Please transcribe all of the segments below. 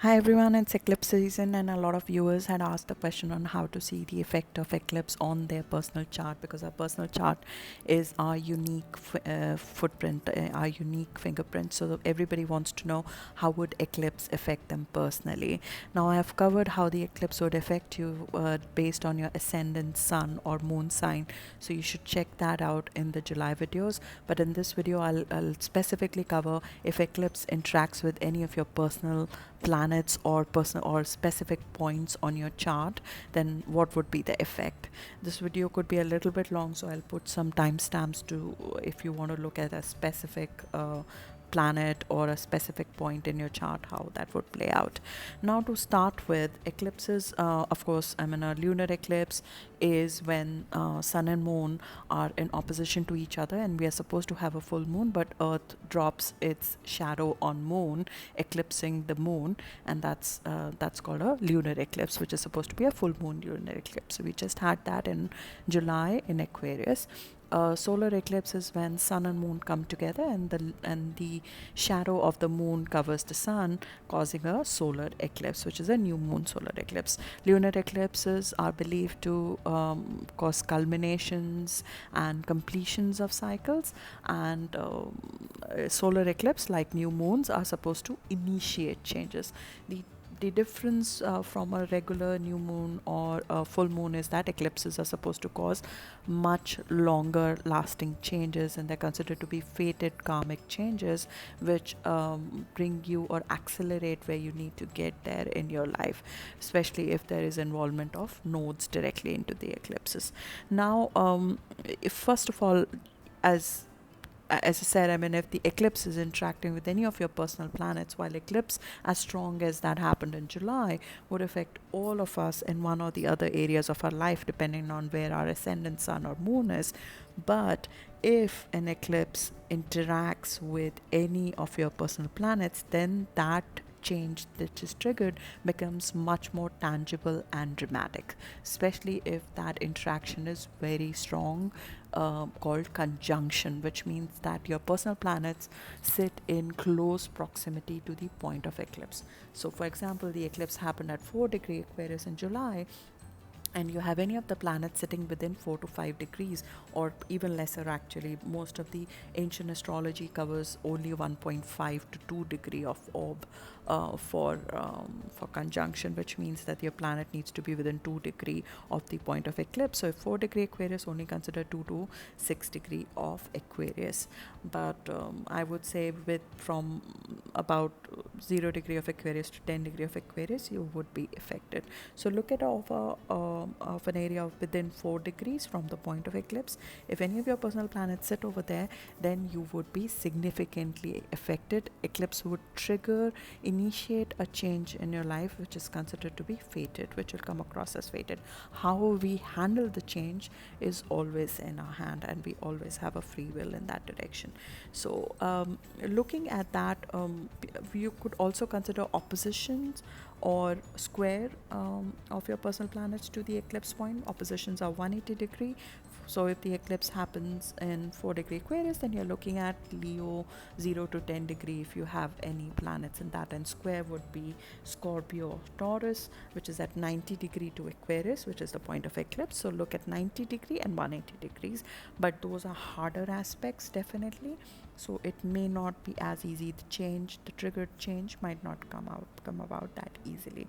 Hi everyone, it's eclipse season, and a lot of viewers had asked a question on how to see the effect of eclipse on their personal chart, because our personal chart is our unique footprint, our unique fingerprint. So everybody wants to know how would eclipse affect them personally. Now I have covered how the eclipse would affect you based on your ascendant sun or moon sign. So you should check that out in the July videos. But in this video, I'll specifically cover if eclipse interacts with any of your personal planets or personal or specific points on your chart, then what would be the effect. This video could be a little bit long, so I'll put some timestamps to if you want to look at a specific planet or a specific point in your chart, how that would play out. Now, to start with, eclipses, of course, I mean, a lunar eclipse is when sun and moon are in opposition to each other, and we are supposed to have a full moon, but Earth drops its shadow on moon, eclipsing the moon, and that's called a lunar eclipse, which is supposed to be a full moon lunar eclipse. So we just had that in July in Aquarius. Solar eclipse is when sun and moon come together, and the shadow of the moon covers the sun, causing a solar eclipse, which is a new moon solar eclipse. Lunar eclipses are believed to cause culminations and completions of cycles, and solar eclipse, like new moons, are supposed to initiate changes. The difference from a regular new moon or a full moon is that eclipses are supposed to cause much longer lasting changes, and they're considered to be fated karmic changes, which bring you or accelerate where you need to get there in your life, especially if there is involvement of nodes directly into the eclipses. Now, if first of all, as as I said, I mean, if the eclipse is interacting with any of your personal planets, while eclipse as strong as that happened in July would affect all of us in one or the other areas of our life, depending on where our ascendant sun or moon is. But if an eclipse interacts with any of your personal planets, then that change that is triggered becomes much more tangible and dramatic, especially if that interaction is very strong, called conjunction, which means that your personal planets sit in close proximity to the point of eclipse. So, for example, the eclipse happened at 4 degree Aquarius in July, and you have any of the planets sitting within 4 to 5 degrees, or even lesser. Actually, most of the ancient astrology covers only 1.5 to 2 degree of orb for conjunction, which means that your planet needs to be within 2 degree of the point of eclipse. So if 4 degree Aquarius, only consider 2 to 6 degree of Aquarius. But I would say with from about 0 degree of Aquarius to 10 degree of Aquarius, you would be affected. So look at of an area of within 4 degrees from the point of eclipse. If any of your personal planets sit over there, then you would be significantly affected. Eclipse would trigger, initiate a change in your life, which is considered to be fated, which will come across as fated. How we handle the change is always in our hand, and we always have a free will in that direction. So looking at that, you could also consider oppositions or square of your personal planets to the eclipse point. Oppositions are 180 degree. So if the eclipse happens in 4 degree Aquarius, then you're looking at Leo 0 to 10 degree if you have any planets in that, and square would be Scorpio or Taurus, which is at 90 degree to Aquarius, which is the point of eclipse. So look at 90 degree and 180 degrees, but those are harder aspects, definitely. So it may not be as easy. The triggered change might not come about that easily.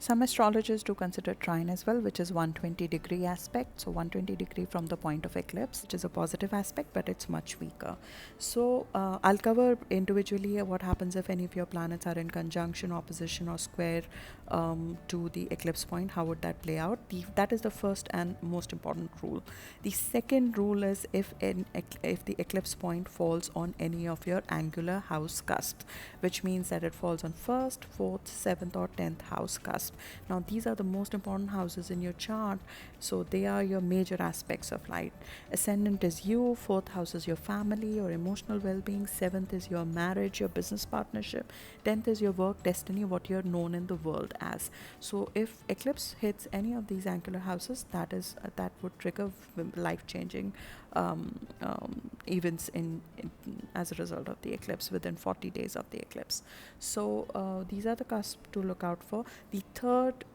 Some astrologers do consider trine as well, which is 120 degree aspect. So 120 degree from the point of eclipse, which is a positive aspect, but it's much weaker. So I'll cover individually what happens if any of your planets are in conjunction, opposition, or square to the eclipse point. How would that play out? That is the first and most important rule. The second rule is if the eclipse point falls on any of your angular house cusps, which means that it falls on 1st, 4th, 7th, or 10th house cusp. Now, these are the most important houses in your chart, so they are your major aspects of life. Ascendant is you, 4th house is your family, your emotional well-being, 7th is your marriage, your business partnership, 10th is your work, destiny, what you're known in the world as. So if eclipse hits any of these angular houses, that would trigger life-changing events in as a result of the eclipse within 40 days of the eclipse. So these are the cusps to look out for. The third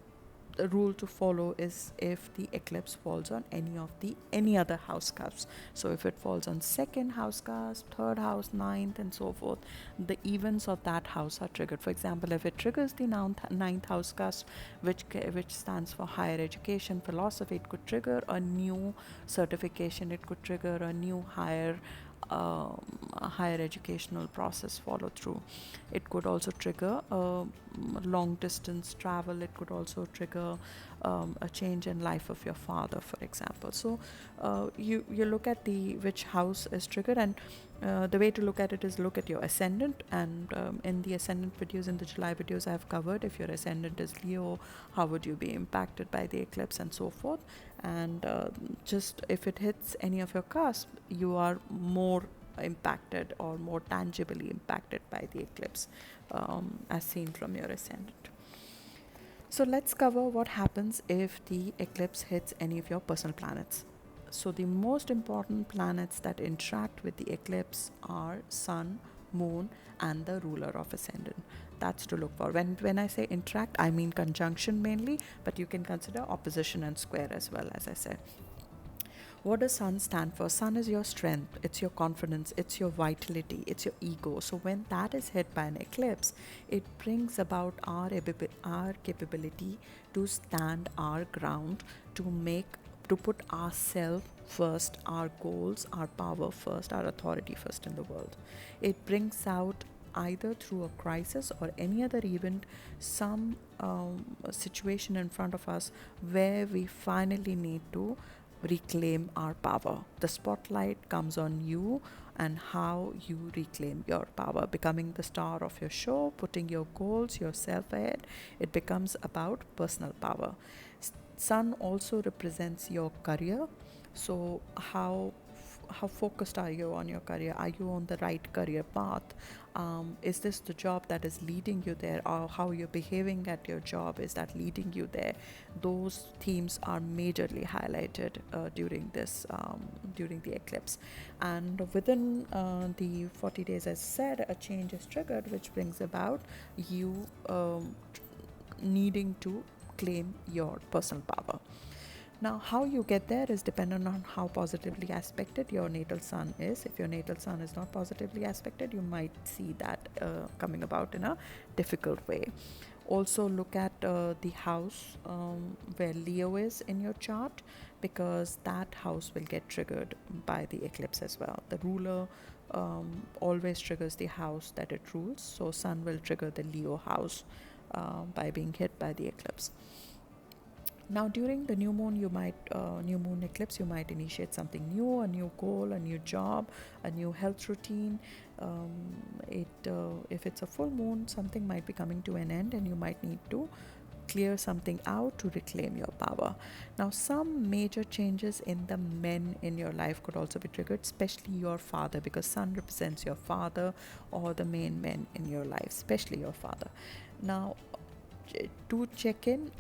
rule to follow is if the eclipse falls on any other house cusps. So if it falls on second house cusp, third house, ninth, and so forth, the events of that house are triggered. For example, if it triggers the ninth house cusp, which stands for higher education, philosophy, it could trigger a new certification, it could trigger a new higher educational process follow through. It could also trigger long distance travel. It could also trigger a change in life of your father, for example. So you look at which house is triggered, and the way to look at it is look at your ascendant. And in the ascendant videos, in the July videos, I have covered if your ascendant is Leo, how would you be impacted by the eclipse and so forth. And just if it hits any of your cusp, you are more impacted or more tangibly impacted by the eclipse, as seen from your ascendant. So let's cover what happens if the eclipse hits any of your personal planets. So the most important planets that interact with the eclipse are Sun, Moon, and the ruler of ascendant. That's to look for. When I say interact, I mean conjunction mainly, but you can consider opposition and square as well, as I said. What does Sun stand for? Sun is your strength, it's your confidence, it's your vitality, it's your ego. So when that is hit by an eclipse, it brings about our capability to stand our ground, to put ourselves first, our goals, our power first, our authority first in the world. It brings out, either through a crisis or any other event, some situation in front of us where we finally need to reclaim our power. The spotlight comes on you and how you reclaim your power, becoming the star of your show, putting your goals, yourself ahead. It becomes about personal power. Sun also represents your career. So how focused are you on your career? Are you on the right career path? Is this the job that is leading you there, or how you're behaving at your job, is that leading you there? Those themes are majorly highlighted during the eclipse. And within the 40 days, as said, a change is triggered, which brings about you needing to claim your personal power. Now, how you get there is dependent on how positively aspected your natal sun is. If your natal sun is not positively aspected, you might see that coming about in a difficult way. Also, look at the house where Leo is in your chart, because that house will get triggered by the eclipse as well. The ruler always triggers the house that it rules. So, Sun will trigger the Leo house by being hit by the eclipse. Now, during the new moon eclipse, you might initiate something new, a new goal, a new job, a new health routine. If it's a full moon, something might be coming to an end, and you might need to clear something out to reclaim your power. Now, some major changes in the men in your life could also be triggered, especially your father, because Sun represents your father or the main men in your life, especially your father. Now, to check in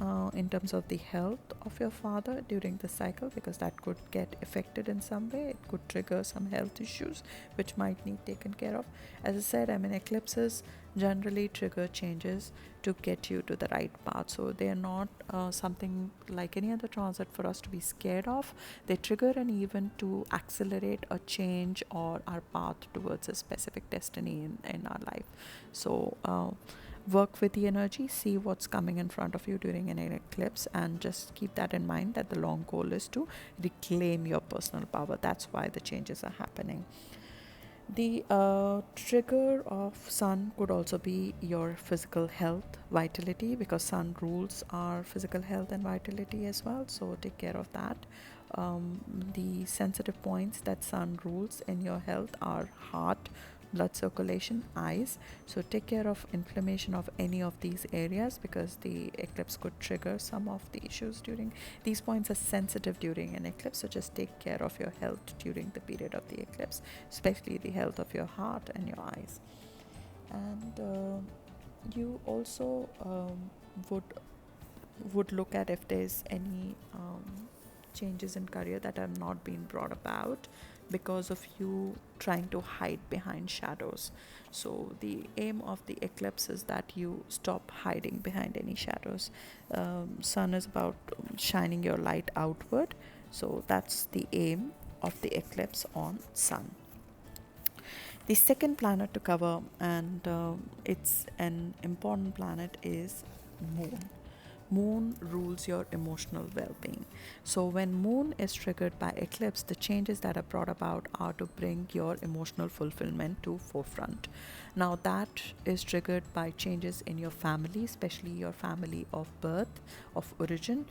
terms of the health of your father during the cycle, because that could get affected in some way. It could trigger some health issues which might need taken care of. As I said, eclipses generally trigger changes to get you to the right path. So they are not something like any other transit for us to be scared of. They trigger an event to accelerate a change or our path towards a specific destiny in our life. So work with the energy, see what's coming in front of you during an eclipse, and just keep that in mind, that the long goal is to reclaim your personal power. That's why the changes are happening. The trigger of Sun could also be your physical health, vitality, because Sun rules our physical health and vitality as well. So take care of that. The sensitive points that Sun rules in your health are heart, blood circulation, eyes. So take care of inflammation of any of these areas, because the eclipse could trigger some of the issues during these points are sensitive during an eclipse. So just take care of your health during the period of the eclipse, especially the health of your heart and your eyes. And you also would look at if there's any changes in career that have not been brought about because of you trying to hide behind shadows. So the aim of the eclipse is that you stop hiding behind any shadows. Sun is about shining your light outward, so that's the aim of the eclipse on sun. The second planet to cover, and it's an important planet, is moon. Moon rules your emotional well-being. So when moon is triggered by eclipse, the changes that are brought about are to bring your emotional fulfillment to forefront. Now that is triggered by changes in your family, especially your family of birth, of origin,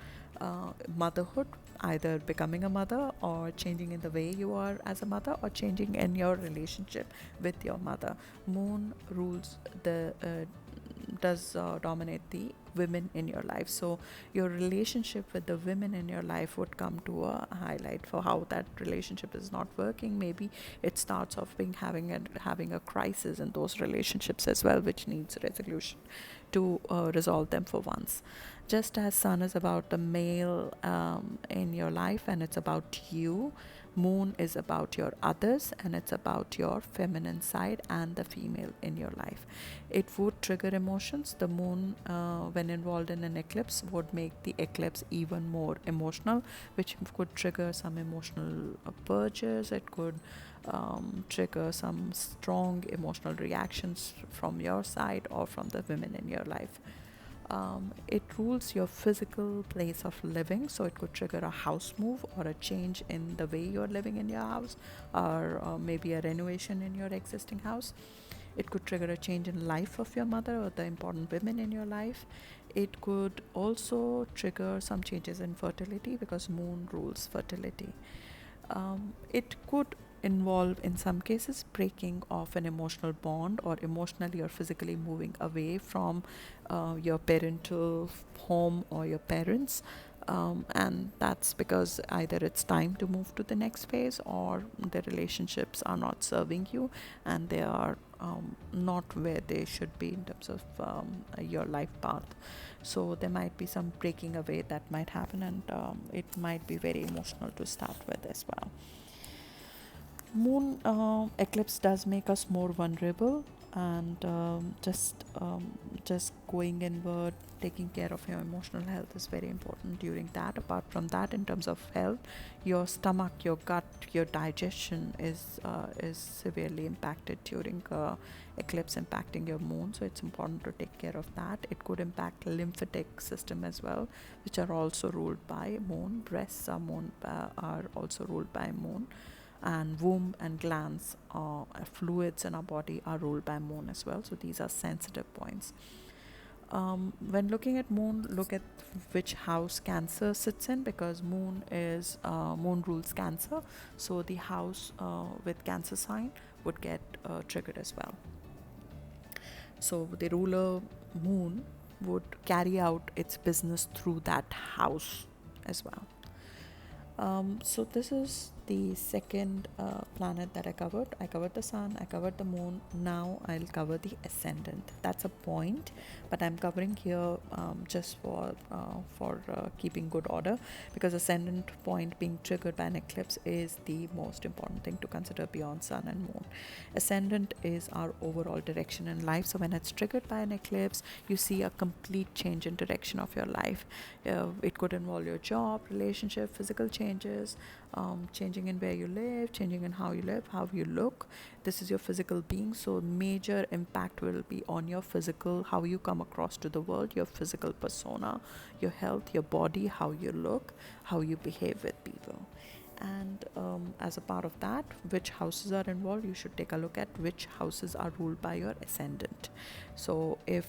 motherhood, either becoming a mother or changing in the way you are as a mother, or changing in your relationship with your mother. Moon rules the does dominate the women in your life. So your relationship with the women in your life would come to a highlight for how that relationship is not working. Maybe it starts off being having a crisis in those relationships as well, which needs resolution to resolve them for once. Just as sun is about the male in your life and it's about you, moon is about your others and it's about your feminine side and the female in your life. It would trigger emotions. The moon, when involved in an eclipse, would make the eclipse even more emotional, which could trigger some emotional purges. It could trigger some strong emotional reactions from your side or from the women in your life. It rules your physical place of living, so it could trigger a house move or a change in the way you're living in your house, or maybe a renovation in your existing house. It could trigger a change in life of your mother or the important women in your life. It could also trigger some changes in fertility because moon rules fertility. It could involve, in some cases, breaking off an emotional bond or emotionally or physically moving away from your parental home or your parents. And that's because either it's time to move to the next phase or the relationships are not serving you and they are not where they should be in terms of your life path. So there might be some breaking away that might happen, and it might be very emotional to start with as well. Moon eclipse does make us more vulnerable, and just going inward, taking care of your emotional health is very important during that. Apart from that, in terms of health, your stomach, your gut, your digestion is severely impacted during eclipse, impacting your moon. So it's important to take care of that. It could impact lymphatic system as well, which are also ruled by moon. Breasts are also ruled by moon, and womb and glands, fluids in our body are ruled by moon as well. So these are sensitive points. When looking at moon, look at which house Cancer sits in, because moon rules Cancer. So the house with Cancer sign would get triggered as well. So the ruler moon would carry out its business through that house as well. So this is the second planet that I covered. I covered the sun, I covered the moon. Now I'll cover the ascendant. That's a point, but I'm covering here just for keeping good order, because ascendant point being triggered by an eclipse is the most important thing to consider beyond sun and moon. Ascendant is our overall direction in life. So when it's triggered by an eclipse, you see a complete change in direction of your life. It could involve your job, relationship, physical changes, changing in where you live, changing in how you live, how you look. This is your physical being, so major impact will be on your physical, how you come across to the world, your physical persona, your health, your body, how you look, how you behave with people. And as a part of that, which houses are involved, you should take a look at which houses are ruled by your ascendant. So if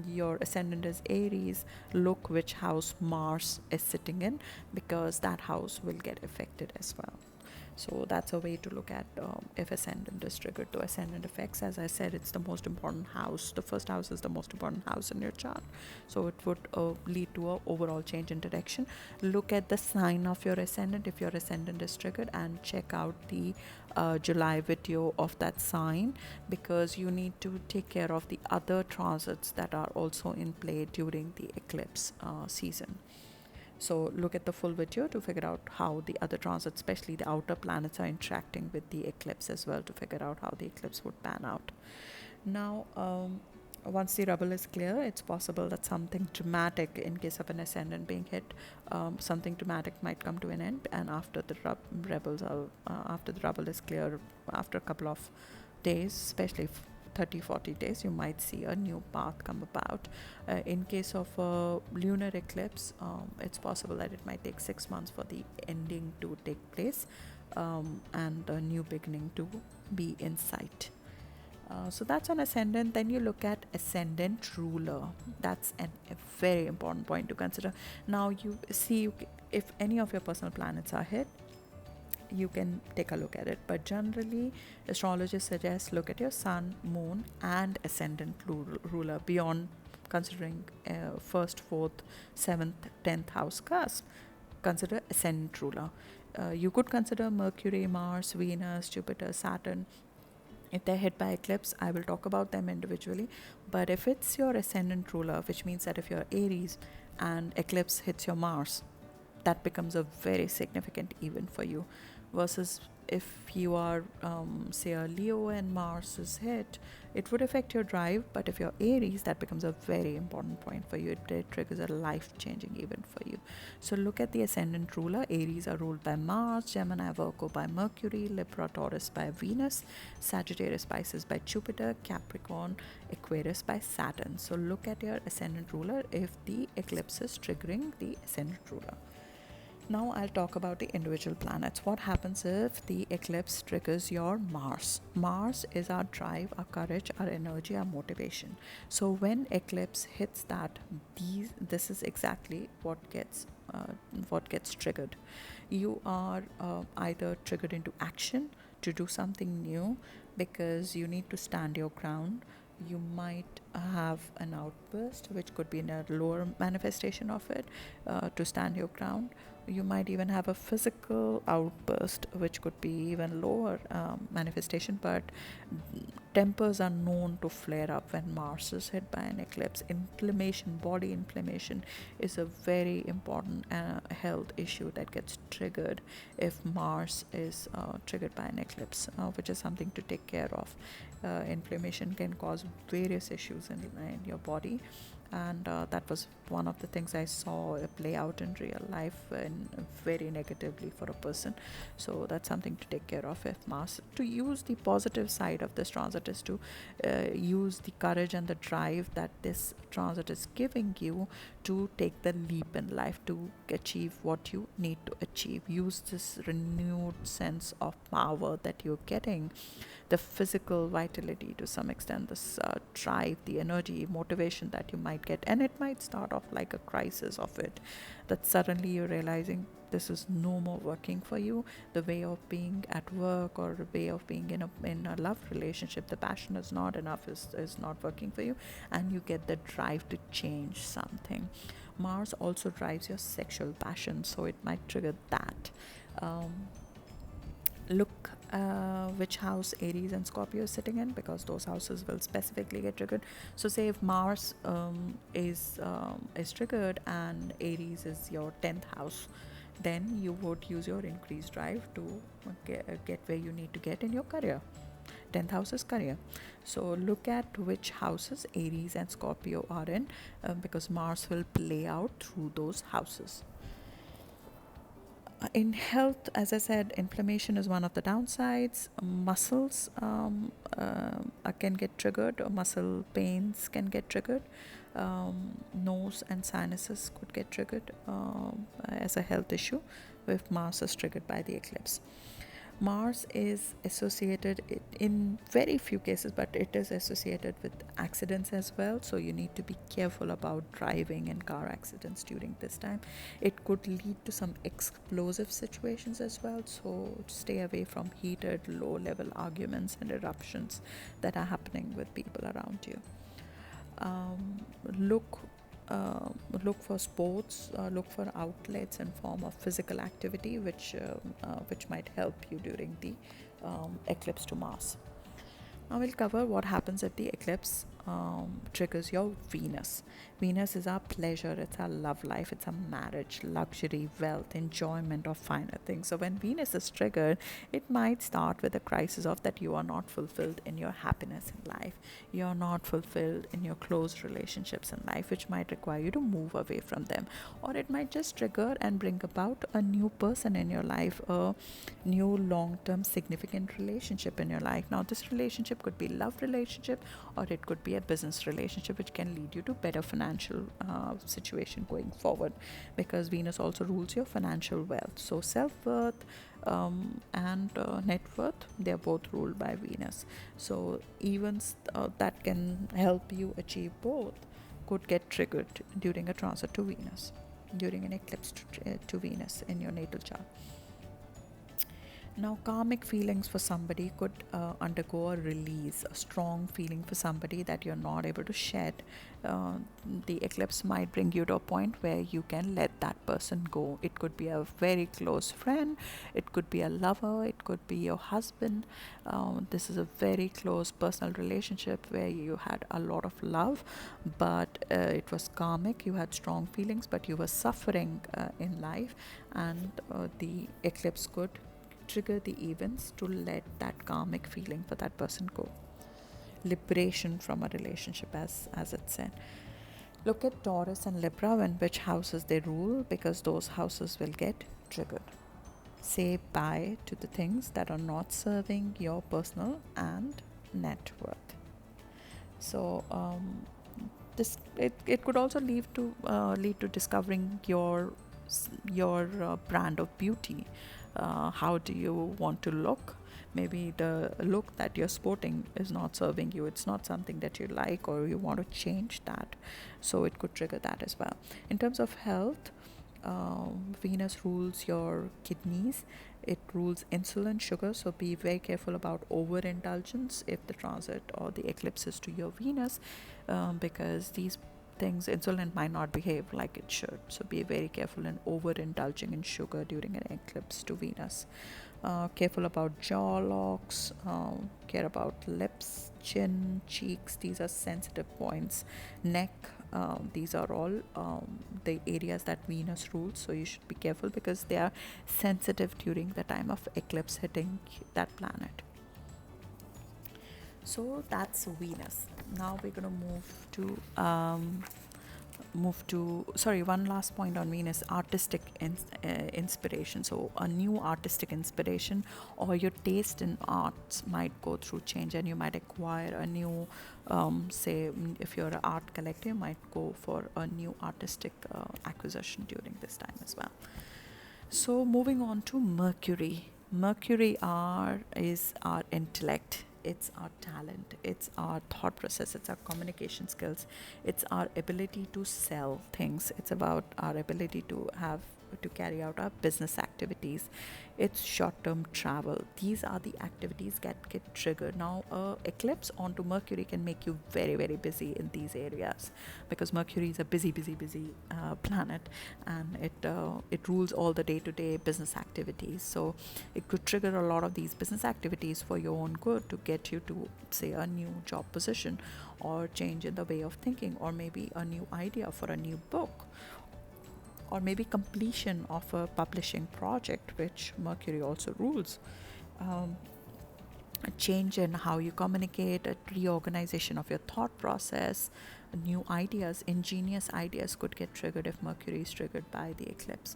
your ascendant is Aries, look which house Mars is sitting in, because that house will get affected as well. So that's a way to look at if ascendant is triggered. To ascendant effects, as I said, it's the most important house. The first house is the most important house in your chart. So it would lead to an overall change in direction. Look at the sign of your ascendant if your ascendant is triggered, and check out the July video of that sign, because you need to take care of the other transits that are also in play during the eclipse season. So look at the full video to figure out how the other transits, especially the outer planets, are interacting with the eclipse as well, to figure out how the eclipse would pan out. Now, once the rubble is clear, it's possible that something dramatic, in case of an ascendant being hit, something dramatic might come to an end. And after the after the rubble is clear, after a couple of days, especially 30-40 days, you might see a new path come about. In case of a lunar eclipse, it's possible that it might take 6 months for the ending to take place, and a new beginning to be in sight. So that's on ascendant. Then you look at ascendant ruler. That's a very important point to consider. Now you see, if any of your personal planets are hit, you can take a look at it, but generally astrologists suggest look at your sun, moon and ascendant ruler beyond considering first, fourth, 7th, 10th house cusp. Consider ascendant ruler. You could consider Mercury, Mars, Venus, Jupiter, Saturn. If they're hit by eclipse, I will talk about them individually. But if it's your ascendant ruler, which means that if you're Aries and eclipse hits your Mars, that becomes a very significant event for you. Versus if you are, say, a Leo and Mars is hit, it would affect your drive. But if you're Aries, that becomes a very important point for you. It triggers a life-changing event for you. So look at the ascendant ruler. Aries are ruled by Mars, Gemini, Virgo by Mercury, Libra, Taurus by Venus, Sagittarius, Pisces by Jupiter, Capricorn, Aquarius by Saturn. So look at your ascendant ruler if the eclipse is triggering the ascendant ruler. Now I'll talk about the individual planets. What happens if the eclipse triggers your Mars? Mars is our drive, our courage, our energy, our motivation. So when eclipse hits that, this is exactly what gets triggered. You are either triggered into action to do something new because you need to stand your ground. You might have an outburst, which could be in a lower manifestation of it, to stand your ground. You might even have a physical outburst, which could be even lower manifestation, but tempers are known to flare up when Mars is hit by an eclipse. Inflammation, body inflammation, is a very important health issue that gets triggered if Mars is triggered by an eclipse, which is something to take care of. Inflammation can cause various issues in your body, and that was one of the things I saw play out in real life very negatively for a person. So that's something to take care of if Mars. To use the positive side of this transit is to use the courage and the drive that this transit is giving you to take the leap in life, to achieve what you need to achieve. Use this renewed sense of power that you're getting, the physical vitality to some extent, this drive, the energy, motivation that you might get. And it might start off like a crisis of it, that suddenly you're realizing this is no more working for you. The way of being at work or the way of being in a love relationship, the passion is not enough, is not working for you, and you get the drive to change something. Mars also drives your sexual passion, so it might trigger that. Look which house Aries and Scorpio is sitting in, because those houses will specifically get triggered. So say if Mars is triggered and Aries is your 10th house, then you would use your increased drive to get where you need to get in your career. 10th house is career. So look at which houses Aries and Scorpio are in, because Mars will play out through those houses. In health, as I said, inflammation is one of the downsides. Muscles can get triggered, or muscle pains can get triggered. Nose and sinuses could get triggered as a health issue if Mars is triggered by the eclipse. Mars is associated in very few cases, but it is associated with accidents as well. So you need to be careful about driving and car accidents during this time. It could lead to some explosive situations as well. So stay away from heated, low-level arguments and eruptions that are happening with people around you. Look for sports, look for outlets in form of physical activity, which might help you during the eclipse to Mars. Now we'll cover what happens if the eclipse triggers your Venus. Venus is our pleasure, it's our love life, it's our marriage, luxury, wealth, enjoyment of finer things. So when Venus is triggered, it might start with a crisis of that you are not fulfilled in your happiness in life, you're not fulfilled in your close relationships in life, which might require you to move away from them. Or it might just trigger and bring about a new person in your life, a new long-term significant relationship in your life. Now this relationship could be love relationship, or it could be a business relationship, which can lead you to better financial situation going forward, because Venus also rules your financial wealth. So self-worth and net worth, they're both ruled by Venus. So events that can help you achieve both could get triggered during a transit to Venus, during an eclipse to Venus in your natal chart. Now, karmic feelings for somebody could undergo a release, a strong feeling for somebody that you're not able to shed. The eclipse might bring you to a point where you can let that person go. It could be a very close friend, it could be a lover, it could be your husband. This is a very close personal relationship where you had a lot of love, but it was karmic. You had strong feelings, but you were suffering in life, and the eclipse could trigger the events to let that karmic feeling for that person go. Liberation from a relationship, as it said. Look at Taurus and Libra and which houses they rule, because those houses will get triggered. Say bye to the things that are not serving your personal and net worth. So it could also lead to discovering your brand of beauty. How do you want to look? Maybe the look that you're sporting is not serving you, it's not something that you like, or you want to change that. So it could trigger that as well. In terms of health, Venus rules your kidneys, it rules insulin, sugar, so be very careful about overindulgence if the transit or the eclipse is to your Venus, because these things, insulin might not behave like it should. So be very careful in overindulging in sugar during an eclipse to Venus. Careful about jaw locks, care about lips, chin, cheeks, these are sensitive points. Neck, these are all the areas that Venus rules, so you should be careful because they are sensitive during the time of eclipse hitting that planet. So that's Venus. Now we're going to move to sorry, one last point on Venus: artistic inspiration. So a new artistic inspiration, or your taste in arts might go through change, and you might acquire a new say, if you're an art collector, you might go for a new artistic acquisition during this time as well. So moving on to Mercury. Mercury is our intellect, it's our talent, it's our thought process, it's our communication skills, it's our ability to sell things, it's about our ability to carry out our business activities, it's short-term travel. These are the activities that get triggered. Now eclipse onto Mercury can make you very, very busy in these areas, because Mercury is a busy planet, and it rules all the day-to-day business activities. So it could trigger a lot of these business activities for your own good, to get you to, say, a new job position, or change in the way of thinking, or maybe a new idea for a new book, or maybe completion of a publishing project, which Mercury also rules. A change in how you communicate, a reorganization of your thought process, new ideas, ingenious ideas could get triggered if Mercury is triggered by the eclipse.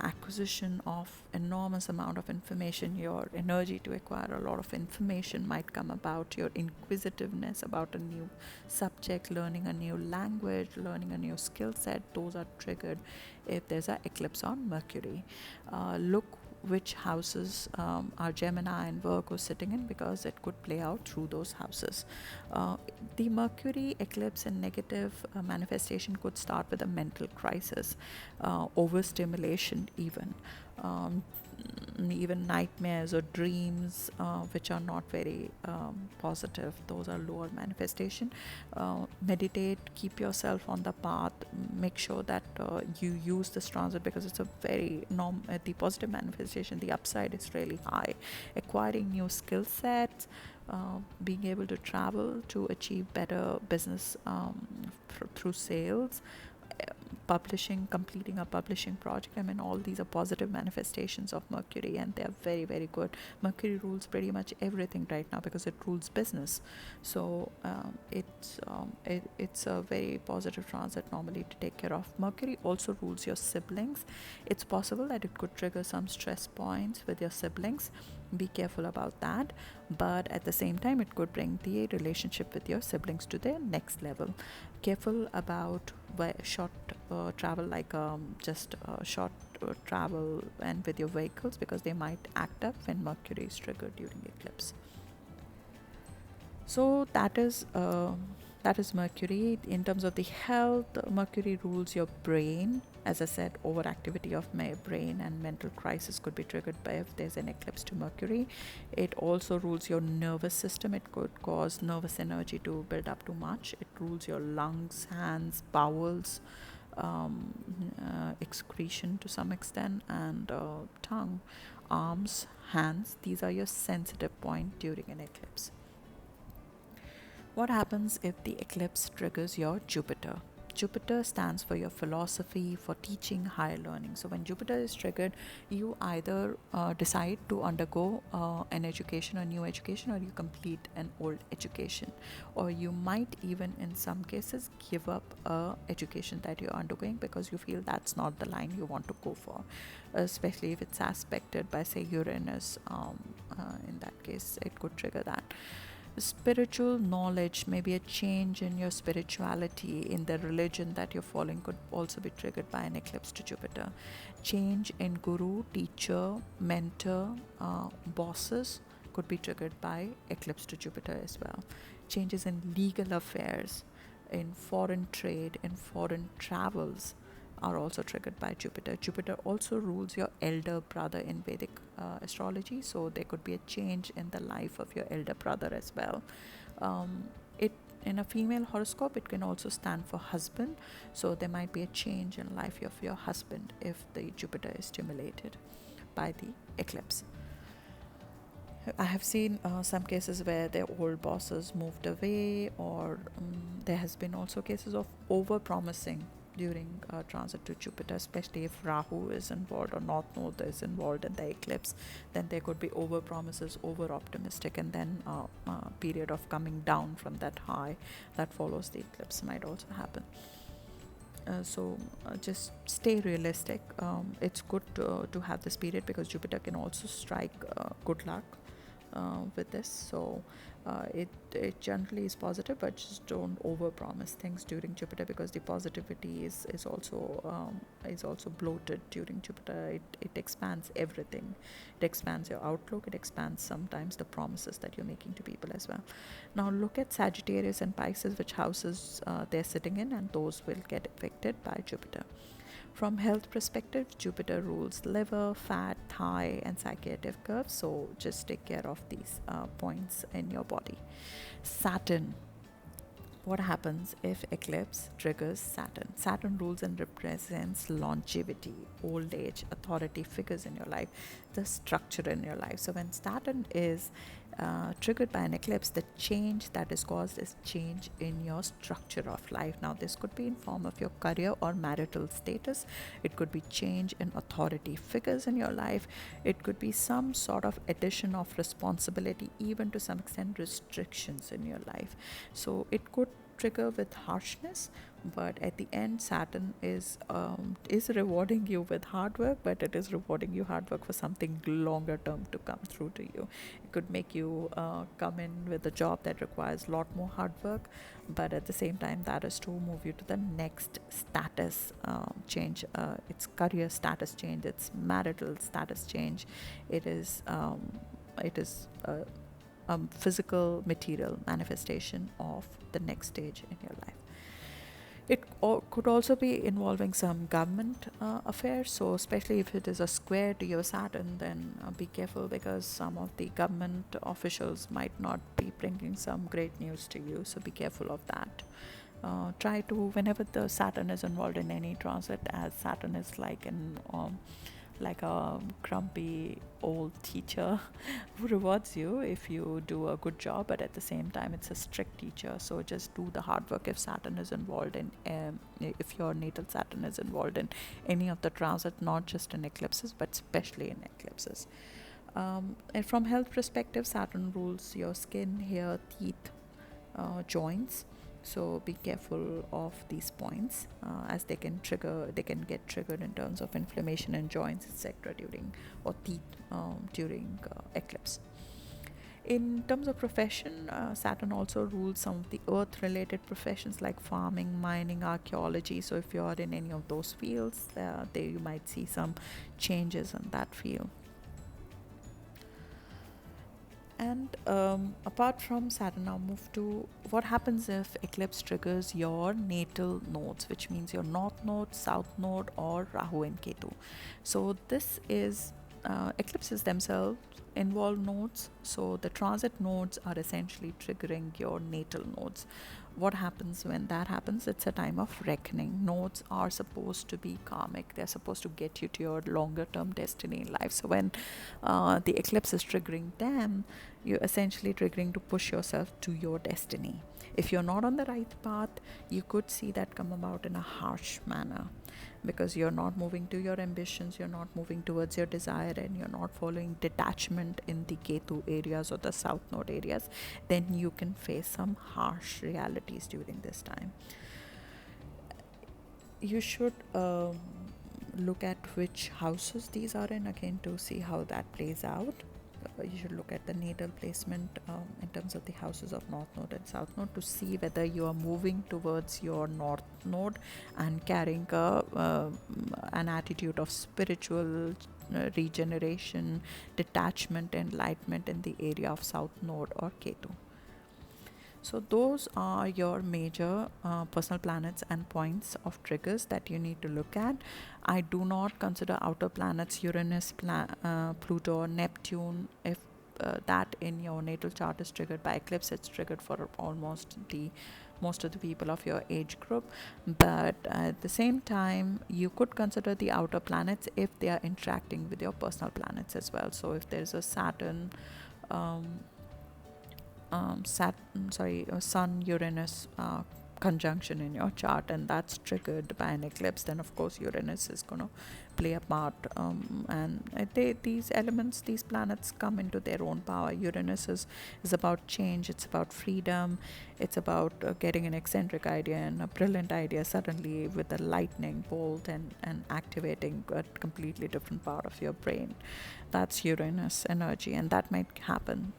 Acquisition of enormous amount of information, your energy to acquire a lot of information might come about, your inquisitiveness about a new subject, learning a new language, learning a new skill set, those are triggered if there's an eclipse on Mercury. Look which houses are Gemini and Virgo sitting in, because it could play out through those houses. The Mercury eclipse in negative manifestation could start with a mental crisis, overstimulation even. even nightmares or dreams which are not very positive. Those are lower manifestation. Meditate, keep yourself on the path, make sure that you use this transit, because it's a very the positive manifestation, the upside is really high. Acquiring new skill sets, being able to travel to achieve better business through sales, publishing, completing a publishing project. I mean, all these are positive manifestations of Mercury, and they are very, very good. Mercury rules pretty much everything right now because it rules business. So it's a very positive transit normally to take care of. Mercury also rules your siblings. It's possible that it could trigger some stress points with your siblings. Be careful about that, but at the same time it could bring the relationship with your siblings to the next level. Careful about short travel, like just short travel and with your vehicles, because they might act up when Mercury is triggered during eclipse. So that is Mercury. In terms of the health, Mercury rules your brain. As I said, overactivity of my brain and mental crisis could be triggered by if there's an eclipse to Mercury. It also rules your nervous system. It could cause nervous energy to build up too much. It rules your lungs, hands, bowels, excretion to some extent, and tongue, arms, hands. These are your sensitive point during an eclipse. What happens if the eclipse triggers your Jupiter? Jupiter stands for your philosophy, for teaching, higher learning. So when Jupiter is triggered, you either decide to undergo an education or new education, or you complete an old education, or you might even in some cases give up education that you're undergoing because you feel that's not the line you want to go for, especially if it's aspected by, say, Uranus. In that case, it could trigger that. Spiritual knowledge, maybe a change in your spirituality, in the religion that you're following, could also be triggered by an eclipse to Jupiter. Change in guru, teacher, mentor, bosses could be triggered by eclipse to Jupiter as well. Changes in legal affairs, in foreign trade, in foreign travels are also triggered by Jupiter. Jupiter also rules your elder brother in Vedic astrology, so there could be a change in the life of your elder brother as well. It in a female horoscope, it can also stand for husband, so there might be a change in life of your husband if the Jupiter is stimulated by the eclipse. I have seen some cases where their old bosses moved away, or there has been also cases of over promising during transit to Jupiter, especially if Rahu is involved or North Node is involved in the eclipse. Then there could be over promises, over optimistic, and then period of coming down from that high that follows the eclipse might also happen. So just stay realistic. It's good to have this period because Jupiter can also strike good luck with this. So it generally is positive, but just don't over promise things during Jupiter, because the positivity is also bloated during Jupiter. It expands everything. It expands your outlook. It expands sometimes the promises that you're making to people as well. Now look at Sagittarius and Pisces, which houses they're sitting in, and those will get affected by Jupiter. From health perspective, Jupiter rules liver, fat, thigh, and psychiatric curves. So just take care of these points in your body. Saturn. What happens if eclipse triggers Saturn? Saturn rules and represents longevity, old age, authority figures in your life, the structure in your life. So when Saturn is triggered by an eclipse, the change that is caused is change in your structure of life. Now this could be in form of your career or marital status. It could be change in authority figures in your life. It could be some sort of addition of responsibility, even to some extent restrictions in your life. So it could trigger with harshness, but at the end Saturn is rewarding you with hard work, but it is rewarding you hard work for something longer term to come through to you. It could make you come in with a job that requires a lot more hard work, but at the same time that is to move you to the next status change. It's career status change, it's marital status change, it is physical material manifestation of the next stage in your life. It could also be involving some government affairs. So, especially if it is a square to your Saturn, then be careful, because some of the government officials might not be bringing some great news to you. So, be careful of that. Try to, whenever the Saturn is involved in any transit, as Saturn is like a grumpy old teacher who rewards you if you do a good job, but at the same time it's a strict teacher. So just do the hard work if Saturn is involved in if your natal Saturn is involved in any of the transit, not just in eclipses but especially in eclipses. And from health perspective, Saturn rules your skin, hair, teeth, joints. So be careful of these points, as they can get triggered in terms of inflammation in joints, etc. during, or teeth, during eclipse. In terms of profession, Saturn also rules some of the earth related professions like farming, mining, archaeology. So if you are in any of those fields, there you might see some changes in that field. And apart from Saturn, now move to what happens if eclipse triggers your natal nodes, which means your north node, south node, or Rahu and Ketu. So this is eclipses themselves involve nodes. So the transit nodes are essentially triggering your natal nodes. What happens when that happens? It's a time of reckoning. Nodes are supposed to be karmic. They're supposed to get you to your longer term destiny in life. So when the eclipse is triggering them, you're essentially triggering to push yourself to your destiny. If you're not on the right path, you could see that come about in a harsh manner, because you're not moving to your ambitions, you're not moving towards your desire, and you're not following detachment in the Ketu areas or the south node areas. Then you can face some harsh realities during this time. You should look at which houses these are in again to see how that plays out. You should look at the natal placement in terms of the houses of north node and south node to see whether you are moving towards your north node and carrying an attitude of spiritual regeneration, detachment, enlightenment in the area of south node or Ketu. So those are your major personal planets and points of triggers that you need to look at. I do not consider outer planets, Uranus, Pluto, or Neptune. If that in your natal chart is triggered by eclipse, it's triggered for almost most of the people of your age group. But at the same time, you could consider the outer planets if they are interacting with your personal planets as well. So if there's a Saturn, Sun Uranus conjunction in your chart, and that's triggered by an eclipse, then of course Uranus is going to play a part, and these elements, these planets come into their own power. Uranus is about change, it's about freedom, it's about getting an eccentric idea and a brilliant idea suddenly with a lightning bolt and activating a completely different part of your brain. That's Uranus energy, and that might happen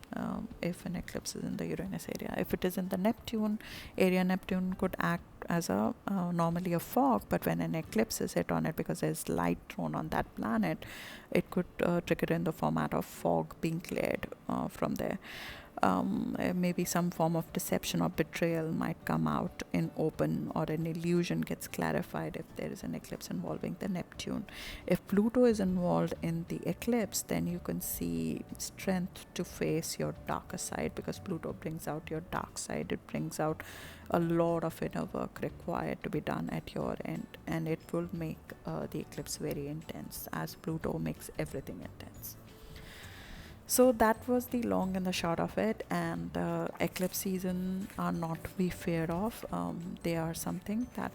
if an eclipse is in the Uranus area. If it is in the Neptune area, Neptune could act as a normally a fog, but when an eclipse is hit on it, because there's light thrown on that planet, it could trigger in the format of fog being cleared from there. Maybe some form of deception or betrayal might come out in open, or an illusion gets clarified if there is an eclipse involving the Neptune. If Pluto is involved in the eclipse, then you can see strength to face your darker side, because Pluto brings out your dark side. It brings out a lot of inner work required to be done at your end, and it will make the eclipse very intense, as Pluto makes everything intense. So that was the long and the short of it, and eclipse season are not to be feared of. They are something that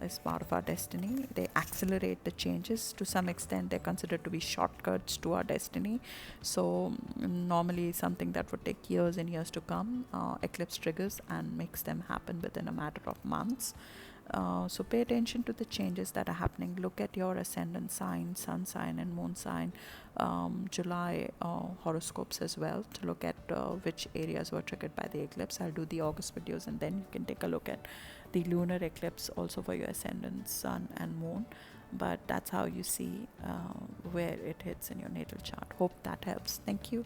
is part of our destiny. They accelerate the changes to some extent. They're considered to be shortcuts to our destiny. So normally something that would take years and years to come, eclipse triggers and makes them happen within a matter of months. So pay attention to the changes that are happening. Look at your ascendant sign, sun sign, and moon sign, July horoscopes as well, to look at which areas were triggered by the eclipse. I'll do the August videos, and then you can take a look at the lunar eclipse also for your ascendant, sun, and moon. But that's how you see where it hits in your natal chart. Hope that helps. Thank you.